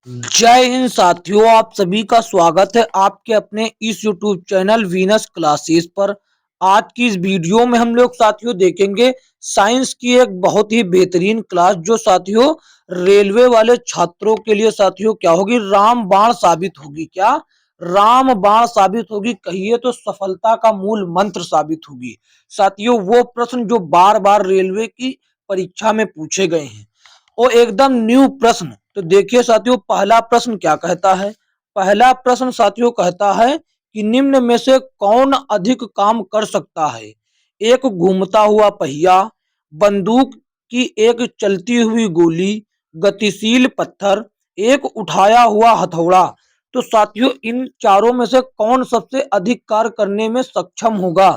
जय हिंद साथियों, आप सभी का स्वागत है आपके अपने इस यूट्यूब चैनल वीनस क्लासेस पर। आज की इस वीडियो में हम लोग साथियों देखेंगे साइंस की एक बहुत ही बेहतरीन क्लास जो साथियों रेलवे वाले छात्रों के लिए साथियों क्या होगी, रामबाण साबित होगी। क्या रामबाण साबित होगी, कहिए तो सफलता का मूल मंत्र साबित होगी। साथियों वो प्रश्न जो बार बार रेलवे की परीक्षा में पूछे गए हैं वो एकदम न्यू प्रश्न। तो देखिए साथियों पहला प्रश्न क्या कहता है। पहला प्रश्न साथियों कहता है कि निम्न में से कौन अधिक काम कर सकता है। एक घूमता हुआ पहिया, बंदूक की एक चलती हुई गोली, गतिशील पत्थर, एक उठाया हुआ हथौड़ा। तो साथियों इन चारों में से कौन सबसे अधिक कार्य करने में सक्षम होगा।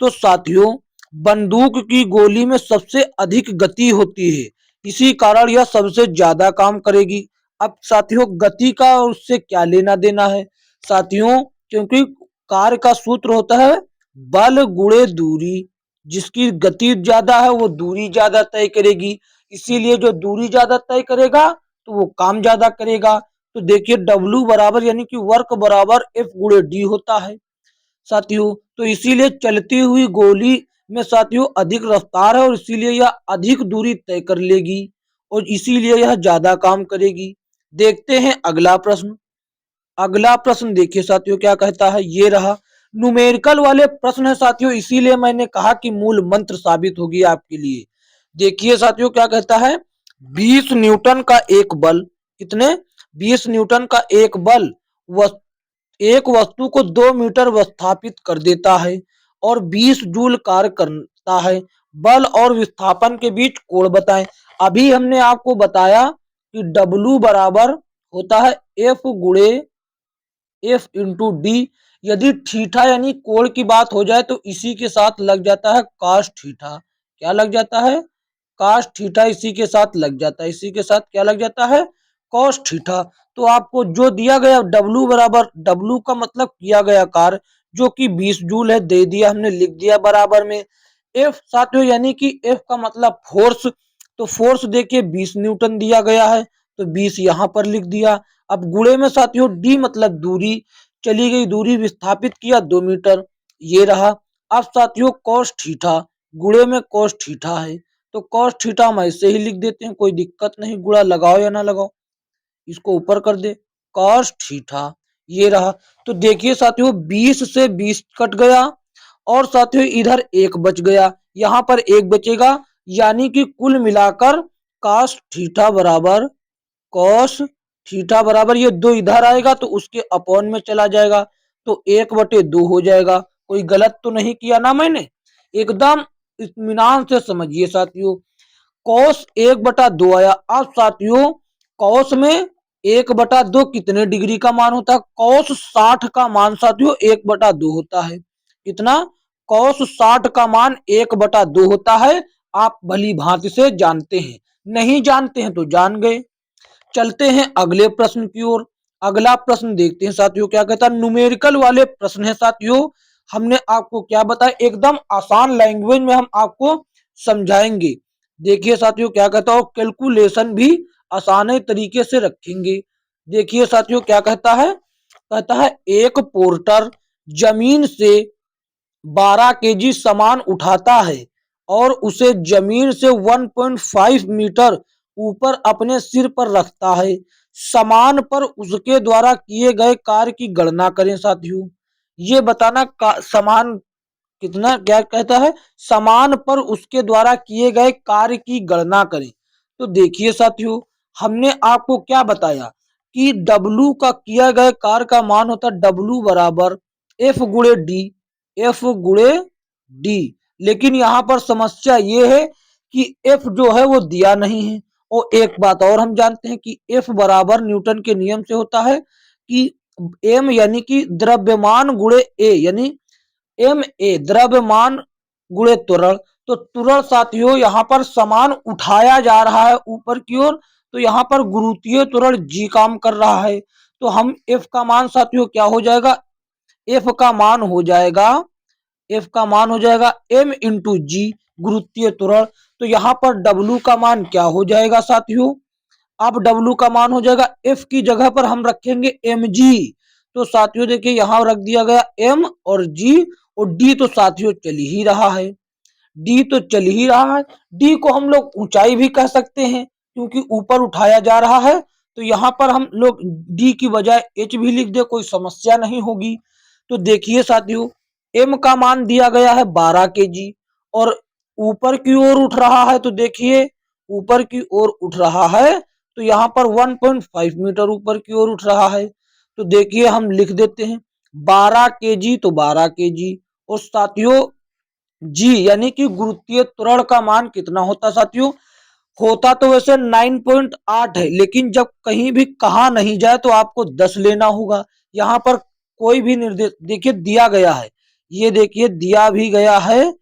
तो साथियों बंदूक की गोली में सबसे अधिक गति होती है, इसी कारण यह सबसे ज्यादा काम करेगी। अब साथियों गति का उससे क्या लेना देना है साथियों, क्योंकि कार्य का सूत्र होता है बल गुणे दूरी। जिसकी गति ज्यादा है वो दूरी ज्यादा तय करेगी, इसीलिए जो दूरी ज्यादा तय करेगा तो वो काम ज्यादा करेगा। तो देखिए डब्ल्यू बराबर यानी कि वर्क बराबर एफ गुणे डी होता है साथियों। तो इसीलिए चलती हुई गोली में साथियों अधिक रफ्तार है और इसीलिए यह अधिक दूरी तय कर लेगी और इसीलिए यह ज्यादा काम करेगी। देखते हैं अगला प्रश्न। अगला प्रश्न देखिए साथियों क्या कहता है, ये रहा न्यूमेरिकल वाले प्रश्न है साथियों, इसीलिए मैंने कहा कि मूल मंत्र साबित होगी आपके लिए। देखिए साथियों क्या कहता है, 20 न्यूटन का एक बल, कितने 20 न्यूटन का एक बल एक वस्तु को 2 मीटर विस्थापित कर देता है और 20 जूल कार्य करता है। बल और विस्थापन के बीच कोण बताएं। अभी हमने आपको बताया कि डब्ल्यू बराबर होता है एफ गुणे एफ इंटू डी। यदि थीटा यानी कोण की बात हो जाए तो इसी के साथ लग जाता है कॉस थीटा। क्या लग जाता है, कॉस थीटा इसी के साथ लग जाता है, इसी के साथ क्या लग जाता है कॉस थीटा। तो आपको जो दिया गया डब्ल्यू बराबर, डब्ल्यू का मतलब किया गया कार्य जो कि 20 जूल है, दे दिया हमने, लिख दिया बराबर में। एफ साथियों यानी कि एफ का मतलब फोर्स, तो फोर्स देखिए 20 न्यूटन दिया गया है तो 20 यहां पर लिख दिया। अब गुणे में साथियों डी मतलब दूरी, चली गई दूरी, विस्थापित किया 2 मीटर, ये रहा। अब साथियों कॉस थीटा, गुणे में कॉस थीटा है तो कॉस थीटा हम ऐसे ही लिख देते हैं, कोई दिक्कत नहीं, गुणा लगाओ या ना लगाओ, इसको ऊपर कर दे कॉस थीटा, ये रहा। तो देखिए साथियों 20 से 20 कट गया और साथियों इधर एक बच गया, यहां पर एक बचेगा, यानी कि कुल मिलाकर कॉस थीटा बराबर कॉस थीटा बराबर ये दो इधर आएगा तो उसके अपॉन में चला जाएगा तो 1/2 हो जाएगा। कोई गलत तो नहीं किया ना मैंने, एकदम इत्मीनान से समझिए साथियों। कॉस 1/2 आया। अब साथियों कॉस में 1/2 कितने डिग्री का मान होता है, कॉस 60 का मान साथियों 1/2 होता है। कितना, कॉस 60 का मान 1/2 होता है। आप भली भांति से जानते हैं, नहीं जानते हैं तो जान गए। चलते हैं अगले प्रश्न की ओर। अगला प्रश्न देखते हैं साथियों क्या कहता है, न्यूमेरिकल वाले प्रश्न है साथियों। हमने आपको क्या बताया, एकदम आसान लैंग्वेज में हम आपको समझाएंगे। देखिए साथियों क्या कहता है, कैलकुलेशन भी आसान तरीके से रखेंगे। देखिए साथियों क्या कहता है एक पोर्टर जमीन से 12 केजी सामान उठाता है और उसे जमीन से 1.5 मीटर ऊपर अपने सिर पर रखता है। सामान पर उसके द्वारा किए गए कार्य की गणना करें साथियों। ये बताना सामान कितना, क्या कहता है, सामान पर उसके द्वारा किए गए कार्य की गणना करें। तो देखिए साथियों हमने आपको क्या बताया कि डब्लू का किया गए कार्य का मान होता है डब्लू बराबर एफ गुणे डी, एफ गुणे डी। लेकिन यहां पर समस्या ये है कि एफ जो है वो दिया नहीं है। और एक बात और हम जानते हैं कि एफ बराबर न्यूटन के नियम से होता है कि एम यानी कि द्रव्यमान गुणे ए, यानी एम ए द्रव्यमान गुणे त्वरण। तो त्वरण साथियों यहाँ पर सामान उठाया जा रहा है ऊपर की ओर, तो यहाँ पर गुरुत्वीय त्वरण जी काम कर रहा है। तो हम एफ का मान साथियों क्या हो जाएगा, एफ का मान हो जाएगा, एफ का मान हो जाएगा एम इंटू जी, गुरुत्वीय त्वरण। तो यहाँ पर डब्लू का मान क्या हो जाएगा साथियों, अब डब्लू का मान हो जाएगा, एफ की जगह पर हम रखेंगे एम जी। तो साथियों देखिए यहां रख दिया गया एम और जी, और डी तो साथियों चल ही रहा है, डी तो चल ही रहा है। डी को हम लोग ऊंचाई भी कह सकते हैं क्योंकि ऊपर उठाया जा रहा है। तो यहाँ पर हम लोग डी की बजाय एच भी लिख दे, कोई समस्या नहीं होगी। तो देखिए साथियों, एम का मान दिया गया है 12 केजी और ऊपर की ओर उठ रहा है। तो देखिए ऊपर की ओर उठ रहा है, तो यहाँ पर 1.5 मीटर ऊपर की ओर उठ रहा है। तो देखिए हम लिख देते हैं 12 केजी, तो 12 केजी। और साथियों जी यानी कि गुरुत्वीय त्वरण का मान कितना होता है साथियों? होता तो वैसे 9.8 है, लेकिन जब कहीं भी कहा नहीं जाए तो आपको 10 लेना होगा। यहाँ पर कोई भी निर्देश देखिए दिया गया है, ये देखिए दिया भी गया है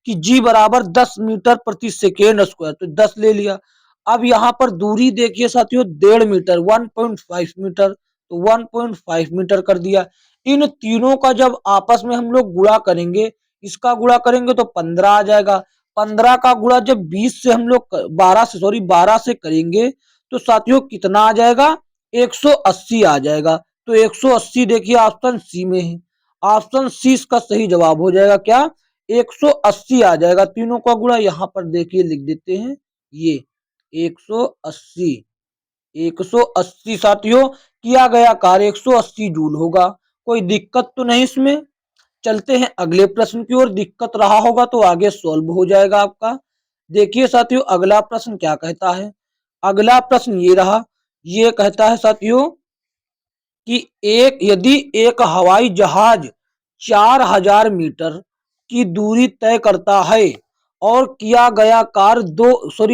कि जी बराबर 10 मीटर प्रति सेकेंड स्क्वायर, तो 10 ले लिया। अब यहाँ पर दूरी देखिए साथियों 1.5 मीटर, 1.5 मीटर, तो 1.5 मीटर कर दिया। इन तीनों का जब आपस में हम लोग गुणा करेंगे, इसका गुणा करेंगे तो 15 आ जाएगा। 15 का गुणा जब 20 से हम लोग 12 से करेंगे तो साथियों कितना आ जाएगा? 180 आ जाएगा। तो 180 देखिए ऑप्शन सी में है, ऑप्शन सी इसका सही जवाब हो जाएगा क्या? 180 आ जाएगा। तीनों का गुणा यहाँ पर देखिए लिख देते हैं, ये 180, 180 साथियों किया गया कार्य 180 जूल होगा। कोई दिक्कत तो नहीं इसमें। चलते हैं अगले प्रश्न की ओर, दिक्कत रहा होगा तो आगे सॉल्व हो जाएगा आपका। देखिए साथियों अगला प्रश्न क्या कहता है। अगला प्रश्न ये रहा, ये कहता है साथियों कि यदि एक हवाई जहाज 4000 मीटर की दूरी तय करता है और किया गया कार्य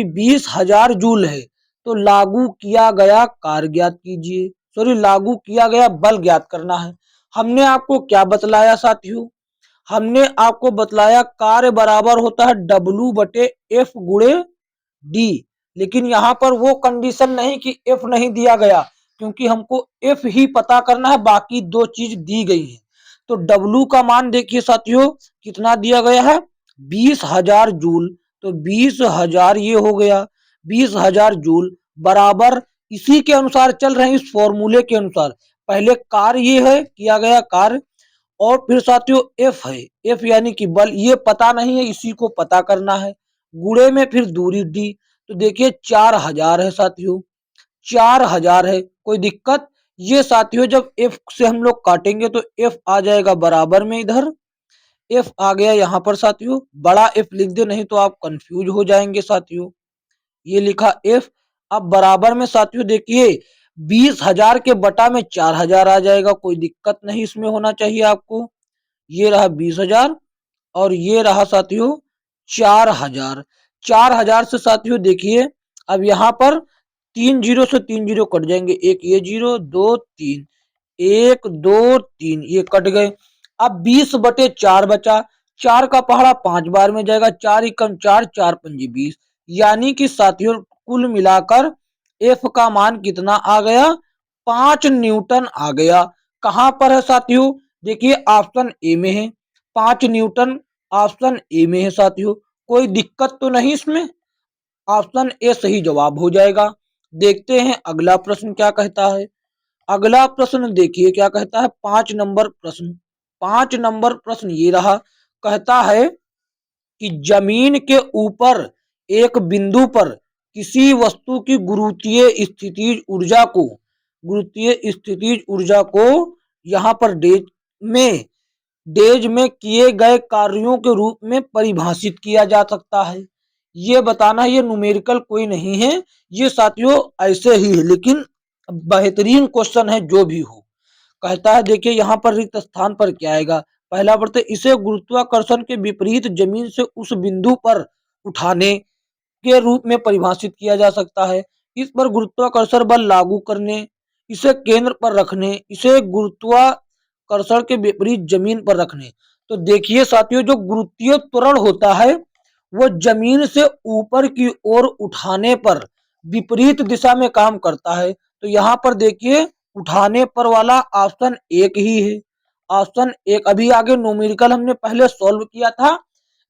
20,000 जूल है, तो लागू किया गया कार्य ज्ञात कीजिए। लागू किया गया बल ज्ञात करना है। हमने आपको क्या बतलाया साथियों? हमने आपको बतलाया कार्य बराबर होता है W बटे एफ गुणे डी। लेकिन यहाँ पर वो कंडीशन नहीं कि एफ नहीं दिया गया, क्योंकि हमको एफ ही पता करना है, बाकी दो चीज दी गई है। तो W का मान देखिए साथियों कितना दिया गया है? 20,000 जूल। तो 20,000 ये हो गया, 20,000 जूल बराबर इसी के अनुसार चल रहे हैं, इस फॉर्मूले के अनुसार। पहले कार्य ये है, किया गया कार्य, और फिर साथियों एफ है, एफ यानी कि बल, ये पता नहीं है, इसी को पता करना है। गुणे में फिर दूरी डी। तो देखिए 4000 है साथियों, 4000 है, कोई दिक्कत? ये साथियों जब एफ से हम लोग काटेंगे तो एफ आ जाएगा बराबर में, इधर एफ आ गया यहाँ पर साथियों, बड़ा एफ लिख दे नहीं तो आप कंफ्यूज हो जाएंगे साथियों। ये लिखा एफ। अब बराबर में साथियों देखिए 20,000 के बटा में 4000 आ जाएगा, कोई दिक्कत नहीं इसमें होना चाहिए आपको। ये रहा 20,000 और ये रहा साथियों 4000। 4000 से साथियों देखिए अब यहाँ पर 3 जीरो से 3 जीरो कट जाएंगे, एक ये जीरो, 2 3, 1 2 3 ये कट गए। अब 20 बटे 4 बचा, 4 का पहाड़ा 5 बार में जाएगा, 4 एकम 4, 4 पंजे 20, यानी कि साथियों कुल मिलाकर एफ का मान कितना आ गया? 5 न्यूटन आ गया। कहां पर है साथियों? देखिए ऑप्शन ए में है, 5 न्यूटन ऑप्शन ए में है साथियों। कोई दिक्कत तो नहीं इसमें, ऑप्शन ए सही जवाब हो जाएगा। देखते हैं अगला प्रश्न क्या कहता है। अगला प्रश्न देखिए क्या कहता है, 5 नंबर प्रश्न। 5 नंबर प्रश्न ये रहा, कहता है कि जमीन के ऊपर एक बिंदु पर किसी वस्तु की गुरुत्वीय स्थितिज ऊर्जा को यहाँ पर डेज में किए गए कार्यों के रूप में परिभाषित किया जा सकता है। ये बताना, ये न्यूमेरिकल कोई नहीं है, ये साथियों ऐसे ही है, लेकिन बेहतरीन क्वेश्चन है जो भी हो। कहता है देखिए यहाँ पर रिक्त स्थान पर क्या आएगा। पहला बढ़ते, इसे गुरुत्वाकर्षण के विपरीत जमीन से उस बिंदु पर उठाने के रूप में परिभाषित किया जा सकता है। इस पर गुरुत्वाकर्षण बल लागू करने, इसे केंद्र पर रखने, इसे गुरुत्वाकर्षण के विपरीत जमीन पर रखने। तो देखिए साथियों जो गुरुत्वीय त्वरण होता है वो जमीन से ऊपर की ओर उठाने पर विपरीत दिशा में काम करता है। तो यहाँ पर देखिए उठाने पर वाला ऑप्शन एक ही है, ऑप्शन एक। अभी आगे न्यूमेरिकल हमने पहले सॉल्व किया था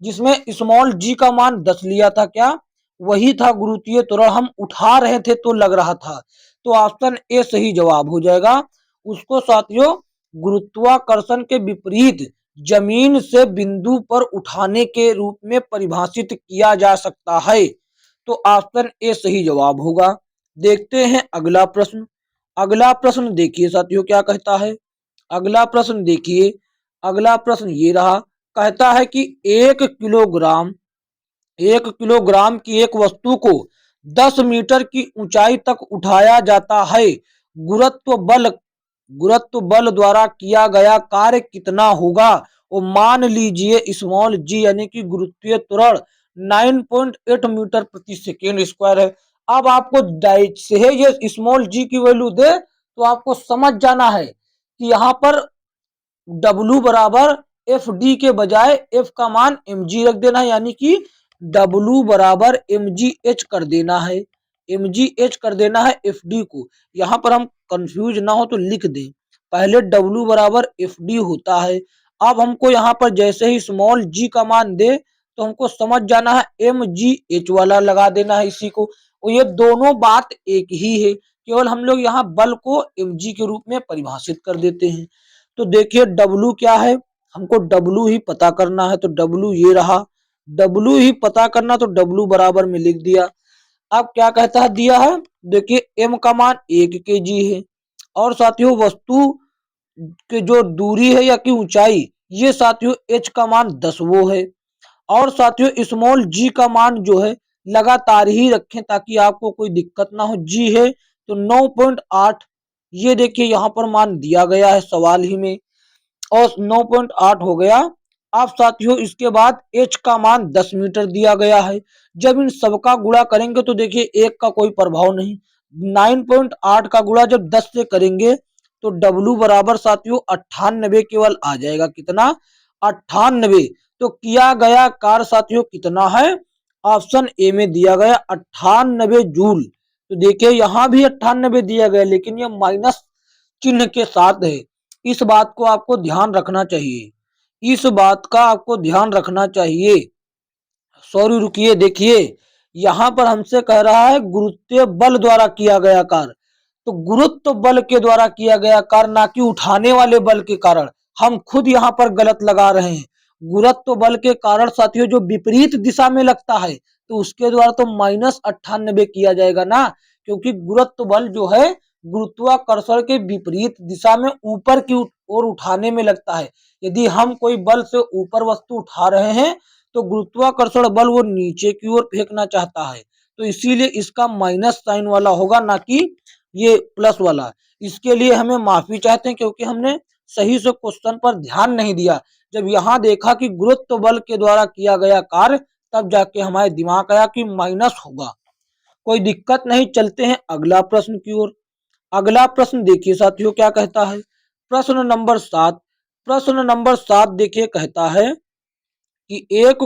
जिसमें स्मॉल जी का मान 10 लिया था, क्या वही था गुरुत्वीय त्वरण, हम उठा रहे थे तो लग रहा था। तो ऑप्शन ए सही जवाब हो जाएगा। उसको साथियों गुरुत्वाकर्षण के विपरीत जमीन से बिंदु पर उठाने के रूप में परिभाषित किया जा सकता है। तो ऑप्शन ए सही जवाब होगा। देखते हैं अगला प्रश्न। अगला प्रश्न देखिए साथियों क्या कहता है। अगला प्रश्न देखिए, अगला प्रश्न ये रहा। कहता है कि 1 किलोग्राम की एक वस्तु को 10 मीटर की ऊंचाई तक उठाया जाता है। गुरुत्व बल गुरुत्व बल द्वारा किया गया कार्य कितना होगा। और मान लीजिए स्मॉल जी यानी कि गुरुत्वीय त्वरण 9.8 मीटर प्रति सेकेंड स्क्वायर है। अब आपको से ये स्मॉल जी की वैल्यू दे तो आपको समझ जाना है कि यहाँ पर W बराबर एफ डी के बजाय एफ का मान एम जी रख देना है, यानी कि W बराबर एम जी एच कर देना है। एम जी एच कर देना है एफ डी को। यहाँ पर हम कंफ्यूज ना हो तो लिख दें, पहले W बराबर एफ डी होता है। अब हमको यहाँ पर जैसे ही स्मॉल जी का मान दे तो हमको समझ जाना है एम जी एच वाला लगा देना है इसी को। और ये दोनों बात एक ही है, केवल हम लोग यहाँ बल को एम जी के रूप में परिभाषित कर देते हैं। तो देखिए W क्या है, हमको W ही पता करना है। तो W ये रहा, W ही पता करना, तो W बराबर में लिख दिया। अब क्या कहता है दिया है, देखिए M का मान 1 kg है। और साथियों वस्तु की जो दूरी है या की ऊंचाई, ये साथियों H का मान 10 वो है। और साथियों स्मॉल जी का मान जो है लगातार ही रखें ताकि आपको कोई दिक्कत ना हो। जी है तो 9.8, ये देखिए यहाँ पर मान दिया गया है सवाल ही में, और 9.8 हो गया। अब साथियों इसके बाद H का मान 10 मीटर दिया गया है। जब इन सबका गुणा करेंगे तो देखिए एक का कोई प्रभाव नहीं, 9.8 का गुणा जब 10 से करेंगे तो W बराबर साथियों 98 केवल आ जाएगा। कितना, 98। तो किया गया कार्य साथियों कितना है, ऑप्शन ए में दिया गया 98 जूल। तो देखिए यहाँ भी 98 दिया गया लेकिन ये माइनस चिन्ह के साथ है। इस बात को आपको ध्यान रखना चाहिए, इस बात का आपको ध्यान रखना चाहिए। सॉरी रुकिए, देखिए यहाँ पर हमसे कह रहा है गुरुत्वीय बल द्वारा किया गया कार्य। तो गुरुत्व बल के द्वारा किया गया कार्य, ना कि उठाने वाले बल के कारण। हम खुद यहाँ पर गलत लगा रहे हैं। गुरुत्व बल के कारण साथियों जो विपरीत दिशा में लगता है तो उसके द्वारा तो -98 किया जाएगा ना, क्योंकि गुरुत्व बल जो है गुरुत्वाकर्षण के विपरीत दिशा में ऊपर की ओर उठाने में लगता है। यदि हम कोई बल से ऊपर वस्तु उठा रहे हैं तो गुरुत्वाकर्षण बल वो नीचे की ओर फेंकना चाहता है, तो इसीलिए इसका माइनस साइन वाला होगा, ना कि ये प्लस वाला। इसके लिए हमें माफी चाहते हैं क्योंकि हमने सही से क्वेश्चन पर ध्यान नहीं दिया। जब यहाँ देखा कि गुरुत्व बल के द्वारा किया गया कार्य, तब जाके हमारे दिमाग आया कि माइनस होगा। कोई दिक्कत नहीं, चलते हैं अगला प्रश्न की ओर। अगला प्रश्न देखिए साथियों क्या कहता है। प्रश्न नंबर 7, प्रश्न नंबर 7 देखिए कहता है कि एक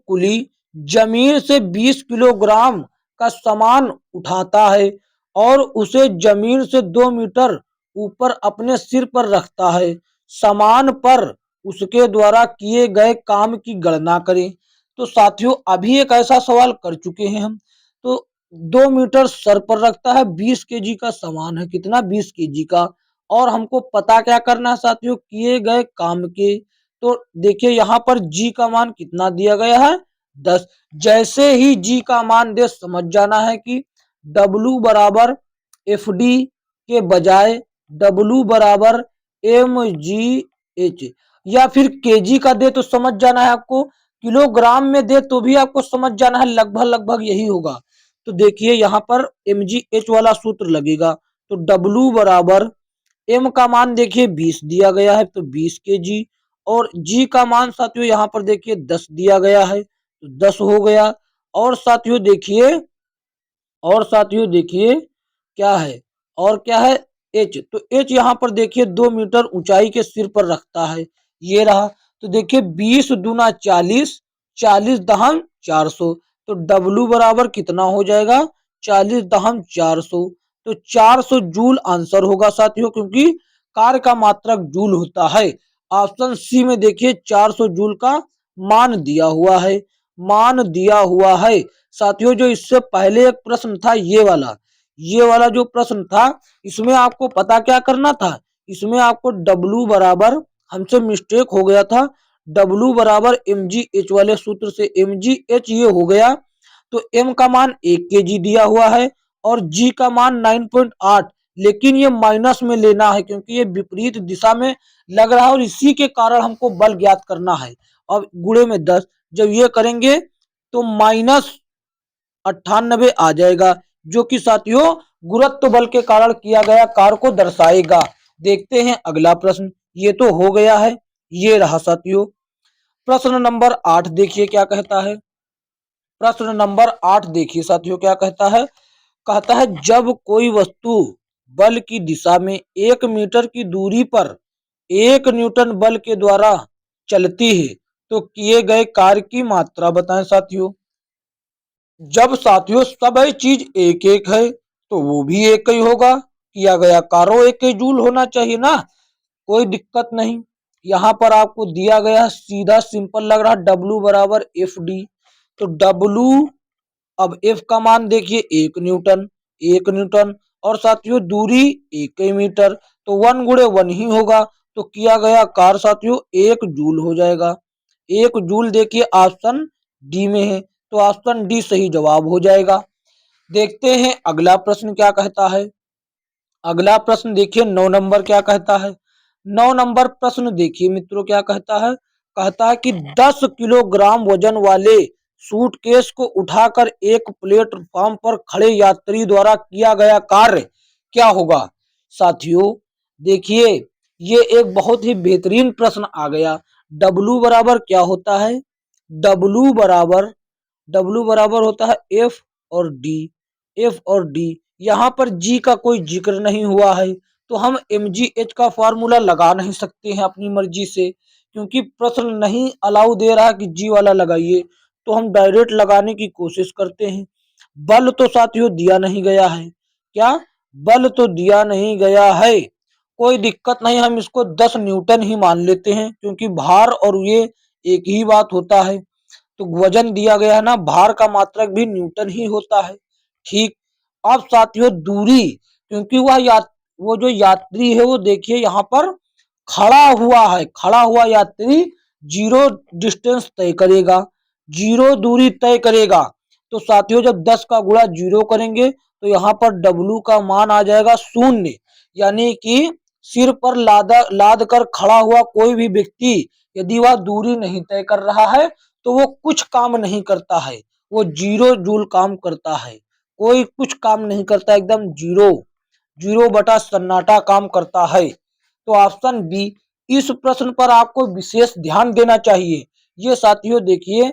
कुली जमीन से 20 किलोग्राम का सामान उठाता है और उसे जमीन से 2 मीटर ऊपर अपने सिर पर रखता है। सामान पर उसके द्वारा किए गए काम की गणना करें। तो साथियों अभी एक ऐसा सवाल कर चुके हैं हम। तो 2 मीटर सर पर रखता है, 20 केजी का सामान है, कितना, 20 केजी का। और हमको पता क्या करना है साथियों, किए गए काम के। तो देखिए यहाँ पर जी का मान कितना दिया गया है, 10। जैसे ही जी का मान दे समझ जाना है कि W बराबर एफ डी के बजाय W बराबर एम जी एच, या फिर केजी का दे तो समझ जाना है आपको, किलोग्राम में दे तो भी आपको समझ जाना है, लगभग लगभग यही होगा। तो देखिए यहाँ पर एम जी एच वाला सूत्र लगेगा। तो W बराबर एम का मान देखिए 20 दिया गया है तो 20 केजी, और जी का मान साथियों यहाँ पर देखिए 10 दिया गया है तो 10 हो गया। और साथियों देखिए, और साथियों देखिए क्या है, और क्या है, एच। तो एच यहाँ पर देखिए 2 मीटर ऊंचाई के सिर पर रखता है, ये रहा। तो देखिए 20 दूना 40, 40 दहम 400। तो W बराबर कितना हो जाएगा, 40 दहम 400। तो 400 जूल आंसर होगा साथियों, क्योंकि कार्य का मात्रक जूल होता है। ऑप्शन सी में देखिए 400 जूल का मान दिया हुआ है। मान दिया हुआ है। साथियों जो इससे पहले एक प्रश्न था ये वाला जो प्रश्न था, इसमें आपको पता क्या करना था, इसमें आपको W बराबर, हमसे मिस्टेक हो गया था, W बराबर mgh वाले सूत्र से mgh ये हो गया, तो m का मान 1 kg दिया हुआ है और g का मान 9.8, लेकिन ये माइनस में लेना है क्योंकि ये विपरीत दिशा में लग रहा है और इसी के कारण हमको बल ज्ञात करना है। अब गुणे में 10 जब ये करेंगे तो -98 आ जाएगा, जो कि साथियों गुरुत्व बल के कारण किया गया कार्य को दर्शाएगा। देखते हैं अगला प्रश्न, ये तो हो गया है, ये रहा साथियों। प्रश्न नंबर 8 देखिए क्या कहता है। प्रश्न नंबर 8 देखिए साथियों क्या कहता है। कहता है जब कोई वस्तु बल की दिशा में 1 मीटर की दूरी पर 1 न्यूटन बल के द्वारा चलती है तो किए गए कार्य की मात्रा बताएं साथियों। जब साथियों सब चीज एक एक है तो वो भी एक ही होगा, किया गया कार्य एक ही जूल होना चाहिए ना, कोई दिक्कत नहीं। यहाँ पर आपको दिया गया सीधा सिंपल लग रहा, W बराबर FD, तो W, अब F का मान देखिए 1 न्यूटन, 1 न्यूटन, और साथियों दूरी 1 ही मीटर, तो 1 गुणे 1 ही होगा, तो किया गया कार्य साथियों 1 जूल हो जाएगा। 1 जूल देखिए ऑप्शन डी में है, तो ऑप्शन डी सही जवाब हो जाएगा। देखते हैं अगला प्रश्न क्या कहता है। अगला प्रश्न देखिए 9 नंबर क्या कहता है। 9 नंबर प्रश्न देखिए मित्रों क्या कहता है। कहता है कि 10 किलोग्राम वजन वाले सूटकेस को उठाकर एक प्लेटफॉर्म पर खड़े यात्री द्वारा किया गया कार्य क्या होगा। साथियों देखिए ये एक बहुत ही बेहतरीन प्रश्न आ गया। W बराबर क्या होता है, W बराबर, W बराबर होता है F और D, F और D, यहाँ पर G का कोई जिक्र नहीं हुआ है, तो हम mgh का फार्मूला लगा नहीं सकते हैं अपनी मर्जी से, क्योंकि प्रश्न नहीं अलाउ दे रहा कि G वाला लगाइए, तो हम डायरेक्ट लगाने की कोशिश करते हैं। बल तो साथियों दिया नहीं गया है, क्या, बल तो दिया नहीं गया है, कोई दिक्कत नहीं, हम इसको 10 न्यूटन ही मान लेते हैं क्योंकि भार और ये एक ही बात होता है। तो वजन दिया गया है ना, भार का मात्रक भी न्यूटन ही होता है। ठीक, अब साथियों दूरी, क्योंकि वो जो यात्री है वो देखिए यहाँ पर खड़ा हुआ है, खड़ा हुआ यात्री जीरो डिस्टेंस तय करेगा, जीरो दूरी तय करेगा, तो साथियों जब 10 का गुणा जीरो करेंगे तो यहाँ पर W का मान आ जाएगा 0, यानी कि सिर पर लाद कर खड़ा हुआ कोई भी व्यक्ति यदि वह दूरी नहीं तय कर रहा है तो वो कुछ काम नहीं करता है, वो 0 जूल काम करता है, कोई कुछ काम नहीं करता, एकदम जीरो, जीरो बटा सन्नाटा काम करता है। तो ऑप्शन बी, इस प्रश्न पर आपको विशेष ध्यान देना चाहिए। ये साथियों देखिए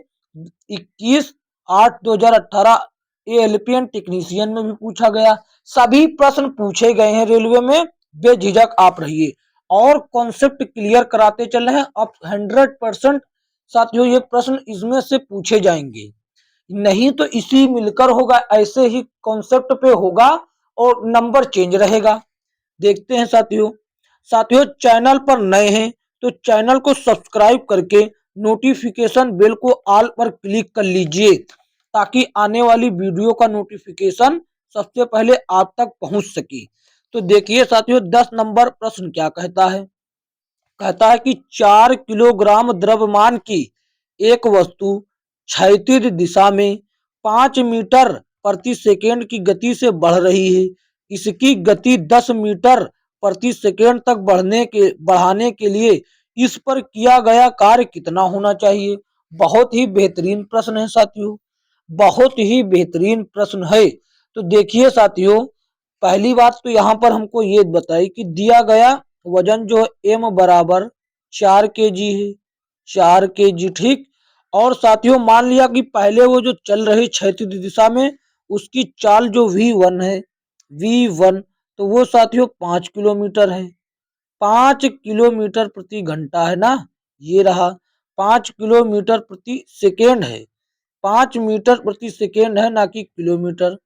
21/8/2018 एएलपीएन टेक्नीशियन में भी पूछा गया, सभी प्रश्न पूछे गए हैं रेलवे में, बेझिझक आप रहिए और कॉन्सेप्ट क्लियर कराते चल रहे हैं। अब 100% साथियों ये प्रश्न इसमें से पूछे जाएंगे, नहीं तो इसी मिलकर होगा, ऐसे ही कॉन्सेप्ट पे होगा और नंबर चेंज रहेगा। देखते हैं साथियों। साथियों चैनल पर नए हैं तो चैनल को सब्सक्राइब करके नोटिफिकेशन बेल को ऑल पर क्लिक कर लीजिए ताकि आने वाली वीडियो का नोटिफिकेशन सबसे पहले आप तक पहुंच सके। तो देखिए साथियों 10 नंबर प्रश्न क्या कहता है। कहता है कि 4 किलोग्राम द्रव्यमान की एक वस्तु क्षैतिज दिशा में 5 मीटर प्रति सेकेंड की गति से बढ़ रही है, इसकी गति 10 मीटर प्रति सेकेंड तक बढ़ाने के लिए इस पर किया गया कार्य कितना होना चाहिए। बहुत ही बेहतरीन प्रश्न है साथियों, बहुत ही बेहतरीन प्रश्न है। तो देखिए साथियों पहली बात तो यहाँ पर हमको ये बताई कि दिया गया वजन जो m बराबर 4 kg है, 4 kg, ठीक। और साथियों मान लिया कि पहले वो जो चल रही क्षैतिज दिशा में उसकी चाल जो V1 है, V1, तो वो साथियों 5 किलोमीटर है, 5 किलोमीटर प्रति घंटा है ना, ये रहा, 5 किलोमीटर प्रति सेकेंड है, 5 मीटर प्रति सेकेंड है ना कि किलोमीटर,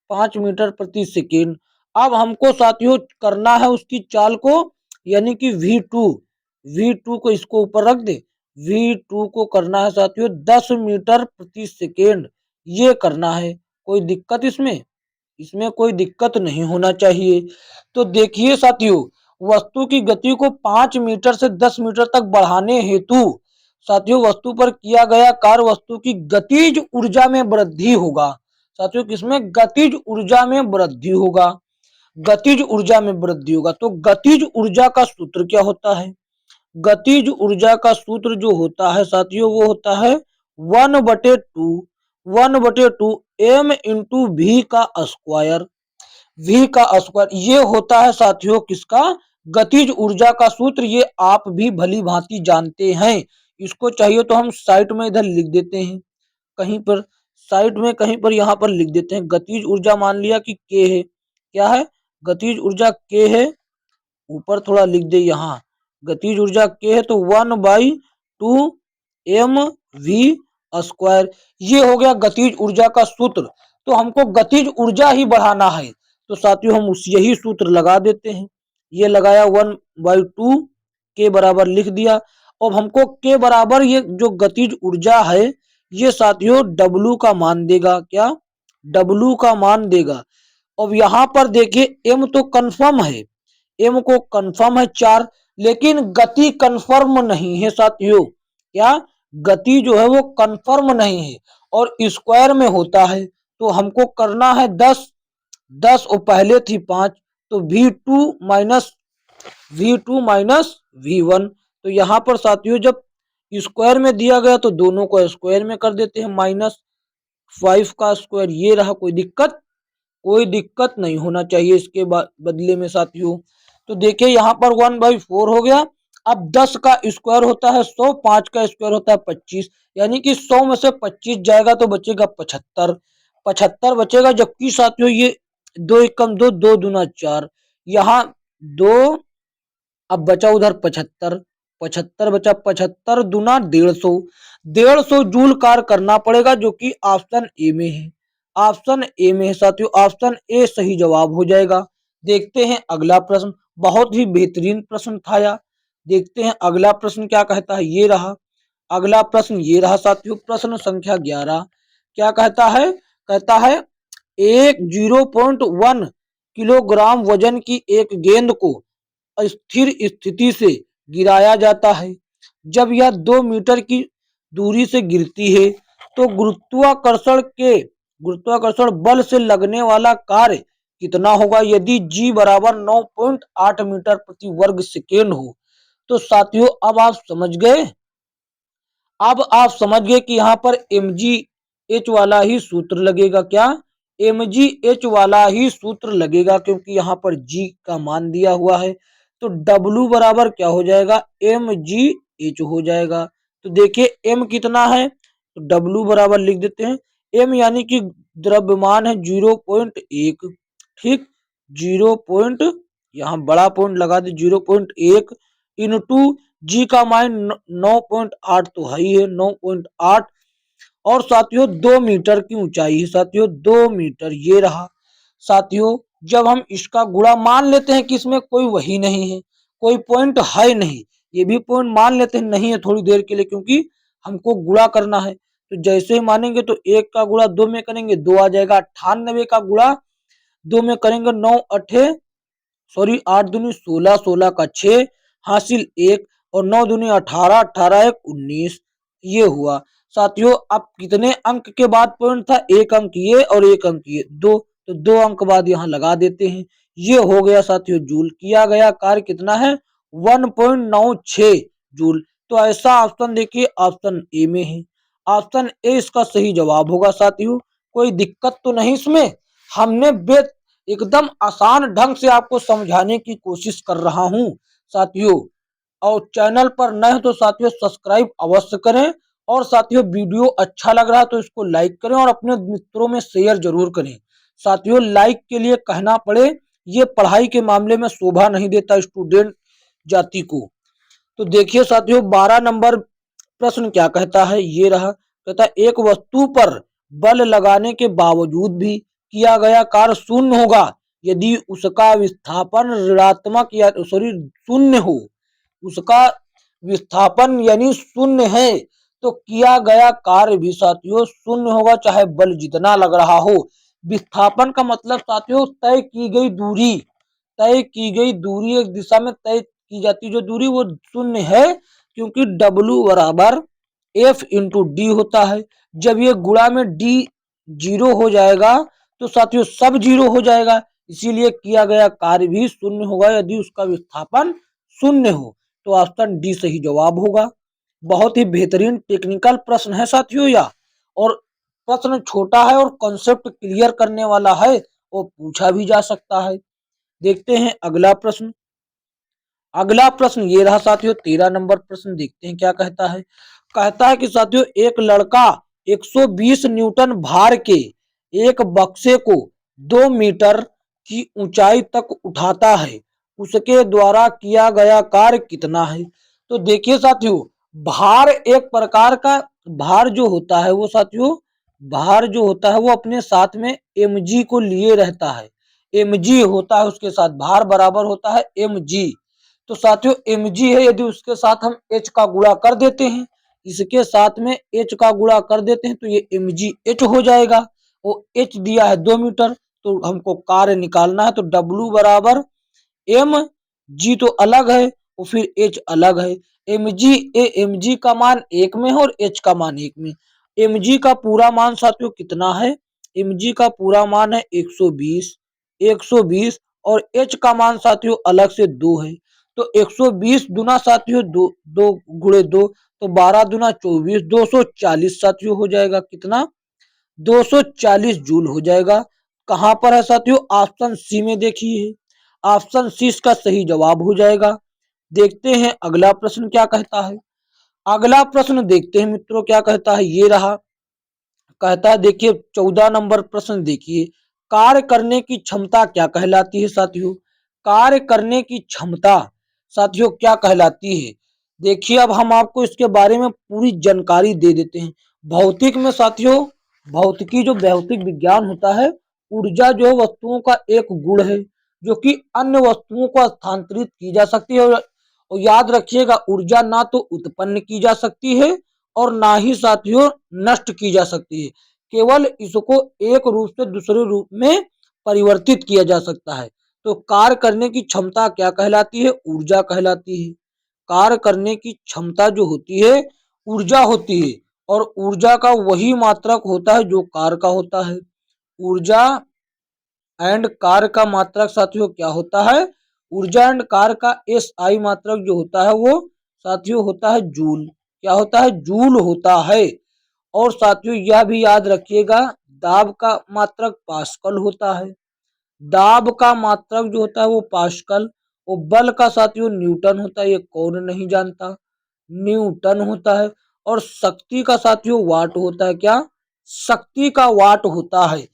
5 मीटर प्रति सेकेंड। अब हमको साथियों करना है उसकी चाल को, यानी कि V2, V2 को इसको ऊपर रख दे, V2 को करना है साथियों 10 मीटर प्रति सेकेंड, ये करना है। कोई दिक्कत इसमें? इसमें कोई दिक्कत नहीं होना चाहिए। तो देखिए साथियों, वस्तु की गति को 5 मीटर से 10 मीटर तक बढ़ाने हेतु साथियों वस्तु पर किया गया कार्य वस्तु की गतिज ऊर्जा में वृद्धि होगा। साथियों किसमें? गतिज ऊर्जा में वृद्धि होगा। गतिज ऊर्जा में वृद्धि होगा। तो गतिज ऊर्जा का सूत्र क्या होता है? गतिज ऊर्जा का सूत्र जो होता है साथियों वो होता है 1/2 एम इंटू वी का स्क्वायर। वी का स्क्वायर ये होता है साथियों किसका? गतिज ऊर्जा का सूत्र। ये आप भी भली भांति जानते हैं। इसको चाहिए तो हम साइड में इधर लिख देते हैं, कहीं पर साइड में कहीं पर यहाँ पर लिख देते हैं। गतिज ऊर्जा मान लिया कि के है। क्या है? गतिज ऊर्जा के है। ऊपर थोड़ा लिख दे यहाँ, गतिज ऊर्जा के है तो 1/2 mv²। ये हो गया गतिज ऊर्जा का सूत्र। तो हमको गतिज ऊर्जा ही बढ़ाना है तो साथियों हम उस यही सूत्र लगा देते हैं। ये लगाया 1/2 के बराबर लिख दिया। अब हमको के बराबर ये जो गतिज ऊर्जा है ये साथियों W का मान देगा। क्या? W का मान देगा। अब यहाँ पर देखिए M तो कंफर्म है, एम को कंफर्म है 4, लेकिन गति कंफर्म नहीं है साथियों। क्या? गति जो है वो कंफर्म नहीं है और स्क्वायर में होता है। तो हमको करना है 10, 10 और पहले थी 5 तो V2 माइनस V1। तो यहाँ पर साथियों जब स्क्वायर में दिया गया तो दोनों को स्क्वायर में कर देते हैं। -5 का स्क्वायर ये रहा। कोई दिक्कत? कोई दिक्कत नहीं होना चाहिए इसके बदले में साथियों। तो देखिए यहाँ पर 1/4 हो गया। अब 10 का स्क्वायर होता है 100, 5 का स्क्वायर होता है 25, यानी कि 100 में से 25 जाएगा तो बचेगा 75। 75 बचेगा, जबकि साथियों ये 2 एकम 2, 2 दूना 4, यहाँ 2, अब बचा उधर 75, 75 बचा, 75 दूना 150, 150 जूल कार्य करना पड़ेगा जो कि ऑप्शन ए में है। ऑप्शन ए में है साथियों, ऑप्शन ए सही जवाब हो जाएगा। देखते हैं अगला प्रश्न, बहुत ही बेहतरीन प्रश्न था यार। देखते हैं अगला प्रश्न क्या कहता है। ये रहा अगला प्रश्न, ये रहा साथियों प्रश्न संख्या 11। क्या कहता है? कहता है एक 0.1 किलोग्राम वजन की एक गेंद को स्थिर स्थिति से गिराया जाता है। जब यह 2 मीटर की दूरी से गिरती है तो गुरुत्वाकर्षण बल से लगने वाला कार्य कितना होगा यदि G बराबर 9.8 मीटर प्रति वर्ग सेकेंड हो। तो साथियों अब आप समझ गए। अब आप समझ गए कि यहाँ पर mgh वाला ही सूत्र लगेगा। क्या? mgh वाला ही सूत्र लगेगा क्योंकि यहाँ पर G का मान दिया हुआ है। तो W बराबर क्या हो जाएगा? mgh हो जाएगा। तो देखिए M कितना है तो W बराबर लिख देते हैं। M यानी कि द्रव्यमान है 0.1, ठीक, 0. यहाँ बड़ा पॉइंट लगा दे 0.1 इंटू G का मान 9.8 तो है ही है 9.8, और साथियों 2 मीटर की ऊंचाई है साथियों 2 मीटर ये रहा। साथियों जब हम इसका गुणा मान लेते हैं कि इसमें कोई वही नहीं है, कोई पॉइंट है नहीं, ये भी पॉइंट मान लेते हैं नहीं है थोड़ी देर के लिए क्योंकि हमको गुणा करना है। तो जैसे ही मानेंगे तो 1 का गुणा 2 में करेंगे 2 आ जाएगा, 98 का गुणा 2 में करेंगे 9 अठे सॉरी 8 दूनी 16, 16 का 6 हासिल 1 और 9 दूनी 18, 18 1 19, ये हुआ। साथियों अब कितने अंक के बाद पॉइंट था? 1 अंक ये और 1 अंक ये 2, तो 2 अंक बाद यहाँ लगा देते हैं। ये हो गया साथियों जूल। किया गया कार्य कितना है? 1.96 जूल। तो ऐसा ऑप्शन देखिए ऑप्शन ए में है। ऑप्शन ए इसका सही जवाब होगा साथियों। कोई दिक्कत तो नहीं इसमें। हमने एकदम आसान ढंग से आपको समझाने की कोशिश कर रहा हूं साथियों। और चैनल पर नए हो तो साथियों सब्सक्राइब अवश्य करें, और साथियों वीडियो अच्छा लग रहा है तो इसको लाइक करें और अपने मित्रों में शेयर जरूर करें। साथियों लाइक के लिए कहना पड़े ये पढ़ाई के मामले में शोभा नहीं देता स्टूडेंट जाति को। तो देखिए साथियों 12 नंबर प्रश्न क्या कहता है। ये रहा, कहता है एक वस्तु पर बल लगाने के बावजूद भी किया गया कार्य शून्य होगा यदि उसका विस्थापन ऋणात्मक या सॉरी शून्य हो। उसका विस्थापन यानी शून्य है तो किया गया कार्य भी साथियों शून्य होगा, चाहे बल जितना लग रहा हो। विस्थापन का मतलब साथियों तय की गई दूरी एक दिशा में तय की जाती जो दूरी वो शून्य है, क्योंकि W बराबर F इंटू डी होता है। जब ये गुणा में डी जीरो हो जाएगा तो साथियों सब जीरो हो जाएगा, इसीलिए किया गया कार्य भी शून्य होगा यदि उसका विस्थापन शून्य हो। तो ऑप्शन डी सही जवाब होगा। बहुत ही बेहतरीन टेक्निकल प्रश्न है साथियों यह, और प्रश्न छोटा है और कॉन्सेप्ट क्लियर करने वाला है, वो पूछा भी जा सकता है। देखते हैं अगला प्रश्न। अगला प्रश्न ये रहा साथियों 13 नंबर प्रश्न। देखते हैं क्या कहता है। कहता है कि साथियों एक लड़का 120 न्यूटन भार के एक बक्से को 2 मीटर की ऊंचाई तक उठाता है, उसके द्वारा किया गया कार्य कितना है। तो देखिए साथियों, भार एक प्रकार का भार जो होता है वो साथियों भार जो होता है वो अपने साथ में mg को लिए रहता है। mg होता है उसके साथ, भार बराबर होता है mg। तो साथियों mg है, यदि उसके साथ हम h का गुणा कर देते हैं, इसके साथ में h का गुणा कर देते हैं तो ये mgh हो जाएगा। वो h दिया है 2 मीटर, तो हमको कार्य निकालना है। तो W बराबर mg तो अलग है और फिर h अलग है। mg का मान 1 में है और h का मान 1 में। mg का पूरा मान साथियों कितना है, mg का पूरा मान है 120 और h का मान साथियों अलग से 2 है। तो 120 दुना साथियों 2 गुणे 2, तो 12 दुना 24, 240 साथियों हो जाएगा। कितना, 240 जूल हो जाएगा। कहां पर है साथियों, ऑप्शन सी में देखिए, ऑप्शन सी इसका सही जवाब हो जाएगा। देखते हैं अगला प्रश्न क्या कहता है। अगला प्रश्न देखते हैं मित्रों क्या कहता है, ये रहा। कहता है देखिए 14 नंबर प्रश्न देखिए, कार्य करने की क्षमता क्या कहलाती है साथियों। कार्य करने की क्षमता साथियों क्या कहलाती है। देखिए अब हम आपको इसके बारे में पूरी जानकारी दे देते हैं। भौतिक में साथियों, भौतिकी जो भौतिक विज्ञान होता है, ऊर्जा जो वस्तुओं का एक गुण है जो कि अन्य वस्तुओं को स्थानांतरित की जा सकती है। और याद रखिएगा, ऊर्जा ना तो उत्पन्न की जा सकती है और ना ही साथियों नष्ट की जा सकती है, केवल इसको एक रूप से दूसरे रूप में परिवर्तित किया जा सकता है। तो कार्य करने की क्षमता क्या कहलाती है, ऊर्जा कहलाती है। कार्य करने की क्षमता जो होती है ऊर्जा होती है, और ऊर्जा का वही मात्रक होता है जो कार्य का होता है। ऊर्जा एंड कार्य का मात्रक साथियों क्या होता है, ऊर्जा एंड कार्य का SI मात्रक जो होता है वो साथियों होता है जूल। क्या होता है, जूल होता है। और साथियों यह भी याद रखिएगा, दाब का मात्रक पास्कल होता है। दाब का मात्रक जो होता है वो पास्कल, और बल का साथियों न्यूटन होता है, ये कौन नहीं जानता, न्यूटन होता है। और शक्ति का साथियों वाट होता है। क्या, शक्ति का वाट होता है।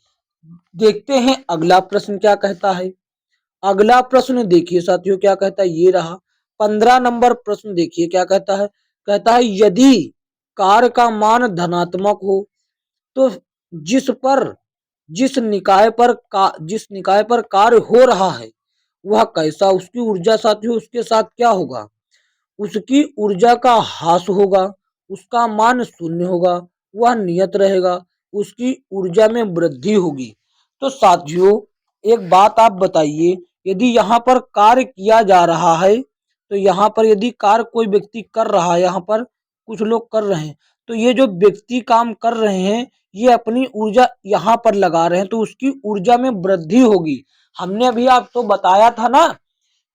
देखते हैं अगला प्रश्न क्या कहता है। अगला प्रश्न देखिए साथियों क्या कहता है, ये रहा 15 नंबर प्रश्न। देखिए क्या कहता है। कहता है यदि कार्य का मान धनात्मक हो तो जिस पर जिस निकाय पर कार्य हो रहा है वह कैसा, उसकी ऊर्जा साथियों उसके साथ क्या होगा, उसकी ऊर्जा का ह्रास होगा, उसका मान शून्य होगा, वह नियत रहेगा, उसकी ऊर्जा में वृद्धि होगी। तो साथियों एक बात आप बताइए, यदि यहाँ पर कार्य किया जा रहा है, तो यहाँ पर यदि कार्य कोई व्यक्ति कर रहा है, यहाँ पर कुछ लोग कर रहे हैं, तो ये जो व्यक्ति काम कर रहे हैं ये अपनी ऊर्जा यहाँ पर लगा रहे हैं, तो उसकी ऊर्जा में वृद्धि होगी। हमने अभी आपको बताया था ना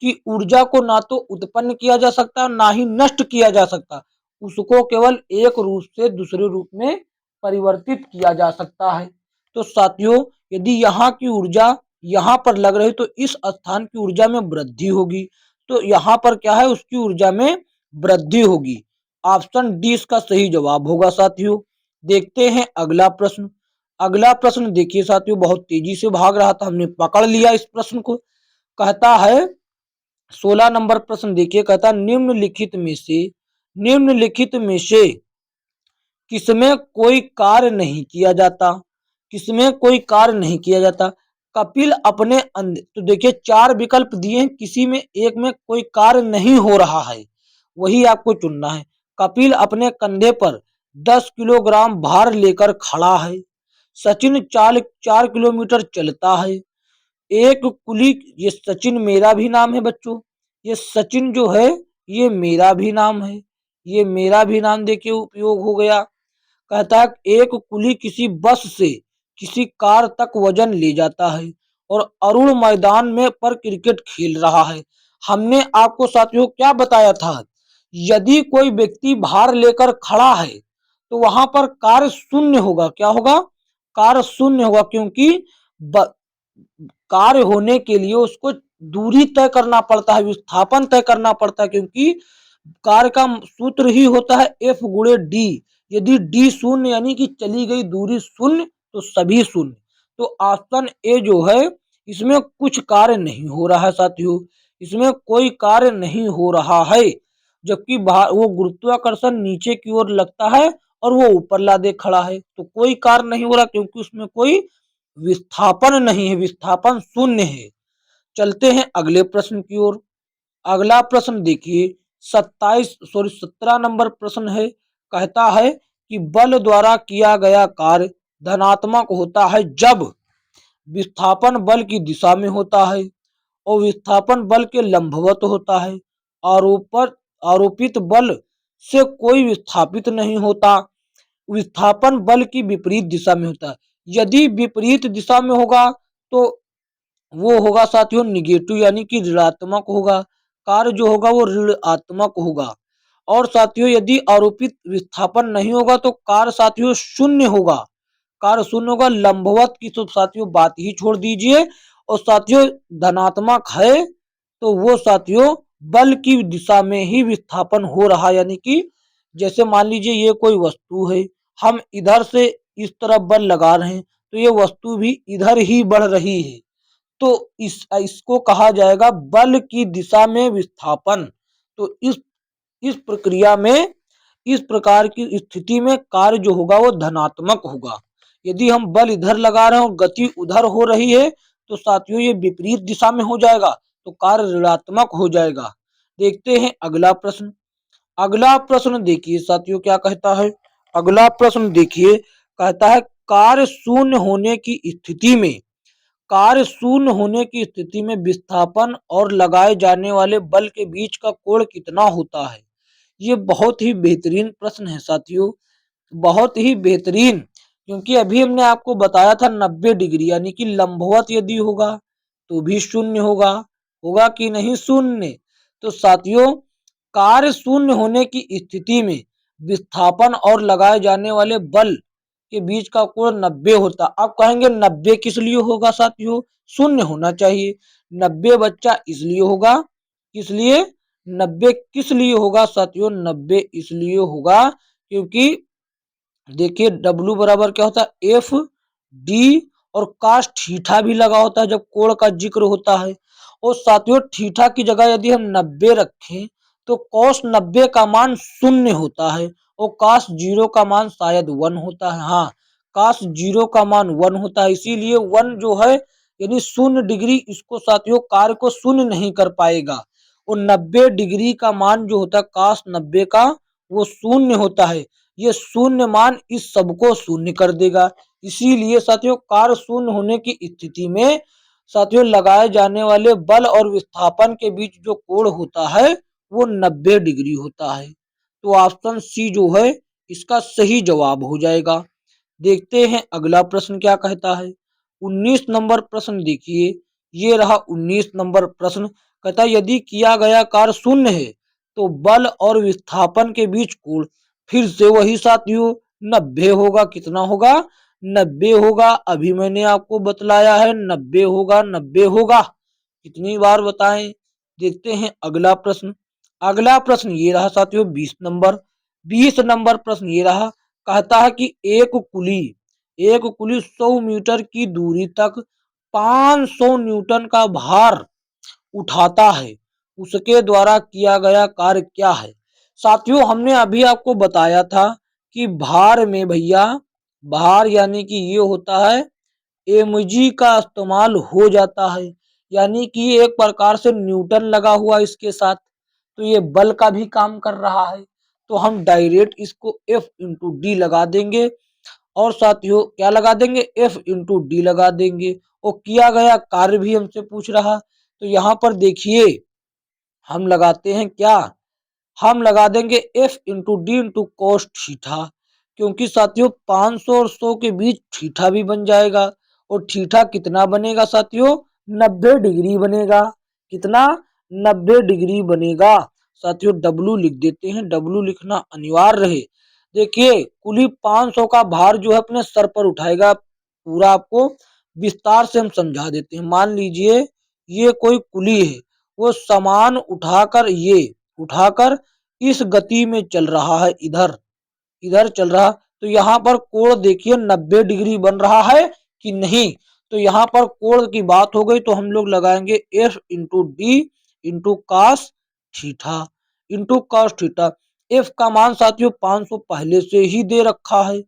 कि ऊर्जा को ना तो उत्पन्न किया जा सकता ना ही नष्ट किया जा सकता, उसको केवल एक रूप से दूसरे रूप में परिवर्तित किया जा सकता है। तो साथियों यदि यहाँ की ऊर्जा यहाँ पर लग रही तो इस स्थान की ऊर्जा में वृद्धि होगी, तो यहाँ पर क्या है, उसकी ऊर्जा में वृद्धि होगी। ऑप्शन डी इसका सही जवाब होगा साथियों। देखते हैं अगला प्रश्न। अगला प्रश्न देखिए साथियों, बहुत तेजी से भाग रहा था, हमने पकड़ लिया इस प्रश्न को। कहता है 16 नंबर प्रश्न देखिए, कहता है निम्नलिखित में से किसमें कोई कार्य नहीं किया जाता, किसमें कोई कार्य नहीं किया जाता। कपिल अपने तो देखिए 4 विकल्प दिए हैं, किसी में एक में कोई कार्य नहीं हो रहा है, वही आपको चुनना है। कपिल अपने कंधे पर 10 किलोग्राम भार लेकर खड़ा है। सचिन 4 किलोमीटर चलता है। एक कुली, ये सचिन मेरा भी नाम है बच्चों। ये सचिन जो है ये मेरा भी नाम है। ये मेरा भी नाम देखिए उपयोग हो गया। कहता है एक कुली किसी बस से किसी कार तक वजन ले जाता है और अरुण मैदान में पर क्रिकेट खेल रहा है। हमने आपको साथियों क्या बताया था, यदि कोई व्यक्ति भार लेकर खड़ा है तो वहां पर कार्य शून्य होगा। क्या होगा? कार्य शून्य होगा, क्योंकि कार्य होने के लिए उसको दूरी तय करना पड़ता है, विस्थापन तय करना पड़ता है, क्योंकि कार्य का सूत्र ही होता है एफ गुणे डी। यदि डी शून्य यानी कि चली गई दूरी शून्य तो सभी शून्य। तो ऑप्शन ए जो है इसमें कुछ कार्य नहीं हो रहा है साथियों, इसमें कोई कार्य नहीं हो रहा है। जबकि वो गुरुत्वाकर्षण नीचे की ओर लगता है और वो ऊपर लादे खड़ा है, तो कोई कार्य नहीं हो रहा क्योंकि उसमें कोई विस्थापन नहीं है, विस्थापन शून्य है। चलते हैं अगले प्रश्न की ओर। अगला प्रश्न देखिए 17 नंबर प्रश्न है। कहता है कि बल द्वारा किया गया कार्य धनात्मक होता है जब विस्थापन बल की दिशा में होता है और विस्थापन बल के लंबवत होता है। आरोपित बल से कोई विस्थापित नहीं होता। विस्थापन बल की विपरीत दिशा में होता है। यदि विपरीत दिशा में होगा तो वो होगा साथियों निगेटिव यानी कि ऋणात्मक होगा। कार्य जो होगा वो ऋणात्मक होगा। और साथियों यदि आरोपित विस्थापन नहीं होगा तो कार्य साथियों शून्य होगा। कार्य शून्य होगा। लंबवत की तो साथियों बात ही छोड़ दीजिए। और साथियों धनात्मक है तो वो साथियों बल की दिशा में ही विस्थापन हो रहा, यानी कि जैसे मान लीजिए ये कोई वस्तु है, हम इधर से इस तरफ बल लगा रहे हैं तो ये वस्तु भी इधर ही बढ़ रही है, तो इसको कहा जाएगा बल की दिशा में विस्थापन। तो इस प्रक्रिया में इस प्रकार की स्थिति में कार्य जो होगा वो धनात्मक होगा। यदि हम बल इधर लगा रहे हैं और गति उधर हो रही है तो साथियों ये विपरीत दिशा में हो जाएगा, तो कार्य ऋणात्मक हो जाएगा। देखते हैं अगला प्रश्न। अगला प्रश्न देखिए साथियों क्या कहता है। अगला प्रश्न देखिए, कहता है कार्य शून्य होने की स्थिति में, कार्य शून्य होने की स्थिति में विस्थापन और लगाए जाने वाले बल के बीच का कोण कितना होता है। ये बहुत ही बेहतरीन प्रश्न है साथियों, बहुत ही बेहतरीन। क्योंकि अभी हमने आपको बताया था 90 डिग्री, यानी कि लंबवत यदि होगा तो भी शून्य होगा। होगा कि नहीं शून्य? तो साथियों कार्य शून्य होने की स्थिति में विस्थापन और लगाए जाने वाले बल के बीच का कोण 90 होता। आप कहेंगे 90 किस लिए होगा साथियों? शून्य होना चाहिए। 90 बच्चा इसलिए होगा, इसलिए 90 किस लिए होगा साथियों? 90 इसलिए होगा क्योंकि देखिए डब्लू बराबर क्या होता है एफ डी और कास थीटा भी लगा होता है जब कोण का जिक्र होता है। और साथियों थीटा की जगह यदि हम 90 रखें तो कॉस 90 का मान शून्य होता है और कास 0 का मान शायद 1 होता है। हाँ, कास 0 का मान 1 होता है, इसीलिए 1 जो है यानी 0 डिग्री इसको साथियों कार्य को शून्य नहीं कर पाएगा। और 90 डिग्री का मान जो होता है कास 90 का वो शून्य होता है। ये शून्य मान इस सबको शून्य कर देगा। इसीलिए साथियों कार्य शून्य होने की स्थिति में साथियों लगाए जाने वाले बल और विस्थापन के बीच जो कोण होता है वो 90 डिग्री होता है। तो ऑप्शन सी जो है इसका सही जवाब हो जाएगा। देखते हैं अगला प्रश्न क्या कहता है। 19 नंबर प्रश्न देखिए, ये रहा 19 नंबर प्रश्न। कहता है यदि किया गया कार्य शून्य है तो बल और विस्थापन के बीच कोण फिर से वही साथियों 90 होगा। कितना होगा? 90 होगा। अभी मैंने आपको बतलाया है 90 होगा, 90 होगा। कितनी बार बताएं? देखते हैं अगला प्रश्न। अगला प्रश्न ये रहा साथियों 20 नंबर। 20 नंबर प्रश्न ये रहा। कहता है कि एक कुली 100 मीटर की दूरी तक 500 न्यूटन का भार उठाता है, उसके द्वारा किया गया कार्य क्या है। साथियों हमने अभी आपको बताया था कि भार में भैया, भार यानी कि ये होता है mg का इस्तेमाल हो जाता है, यानी कि एक प्रकार से न्यूटन लगा हुआ इसके साथ। तो ये बल का भी काम कर रहा है। तो हम डायरेक्ट इसको F इंटू डी लगा देंगे और साथियों क्या लगा देंगे, F इंटू डी लगा देंगे। और किया गया कार्य भी हमसे पूछ रहा, तो यहाँ पर देखिए हम लगाते हैं क्या, हम लगा देंगे F into d into cos theta, क्योंकि साथियों 500 और 100 के बीच थीटा भी बन जाएगा। और थीटा कितना बनेगा साथियों, 90 डिग्री बनेगा। कितना, 90 डिग्री बनेगा। साथियों W लिख देते हैं, W लिखना अनिवार्य है। देखिए कुली 500 का भार जो है अपने सर पर उठाएगा, पूरा आपको विस्तार से हम समझा देते हैं। मान लीजिए ये कोई कुली है, वो सामान उठाकर इस गति में चल रहा है, इधर इधर चल रहा, तो यहाँ पर कोण देखिए 90 डिग्री बन रहा है कि नहीं। तो यहाँ पर कोण की बात हो गई, तो हम लोग लगाएंगे F into d into cos theta into cos theta. F का मान साथियों 500 पहले से ही दे रखा है,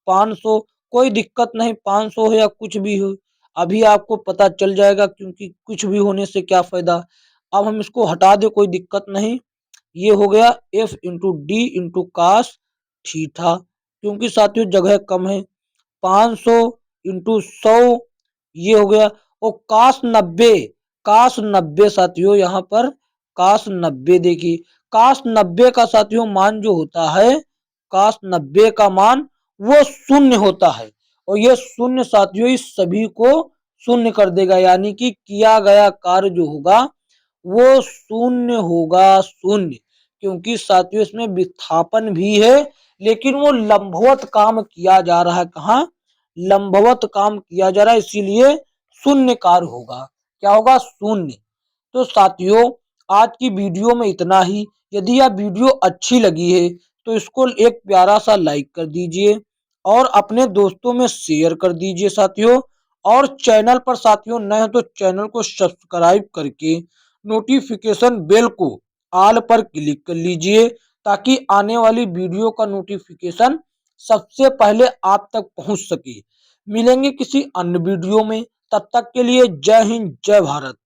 500 कोई दिक्कत नहीं, 500 हो या कुछ भी हो, अभी आपको पता चल जाएगा, क्योंकि कुछ भी होने से क्या फायदा। अब हम इसको हटा दे, कोई दिक्कत नहीं। ये हो गया F into d into cos theta, क्योंकि साथियों जगह कम है। 500 इंटू 100 ये हो गया। और काश 90 साथियों, यहाँ पर काश 90 देखिए, काश 90 का साथियों मान जो होता है, काश 90 का मान वो शून्य होता है। और ये शून्य साथियों इस सभी को शून्य कर देगा, यानी कि किया गया कार्य जो होगा वो शून्य होगा, शून्य। क्योंकि साथियों इसमें विस्थापन भी है, लेकिन वो लंबवत काम किया जा रहा है, कहाँ, लंबवत काम किया जा रहा है, इसीलिए शून्य कार्य होगा। क्या होगा, शून्य। तो साथियों आज की वीडियो में इतना ही। यदि यह वीडियो अच्छी लगी है तो इसको एक प्यारा सा लाइक कर दीजिए और अपने दोस्तों में शेयर कर दीजिए साथियों। और चैनल पर साथियों नए हो तो चैनल को सब्सक्राइब करके नोटिफिकेशन बेल को ऑल पर क्लिक कर लीजिए, ताकि आने वाली वीडियो का नोटिफिकेशन सबसे पहले आप तक पहुंच सके। मिलेंगे किसी अन्य वीडियो में, तब तक के लिए जय हिंद जय भारत।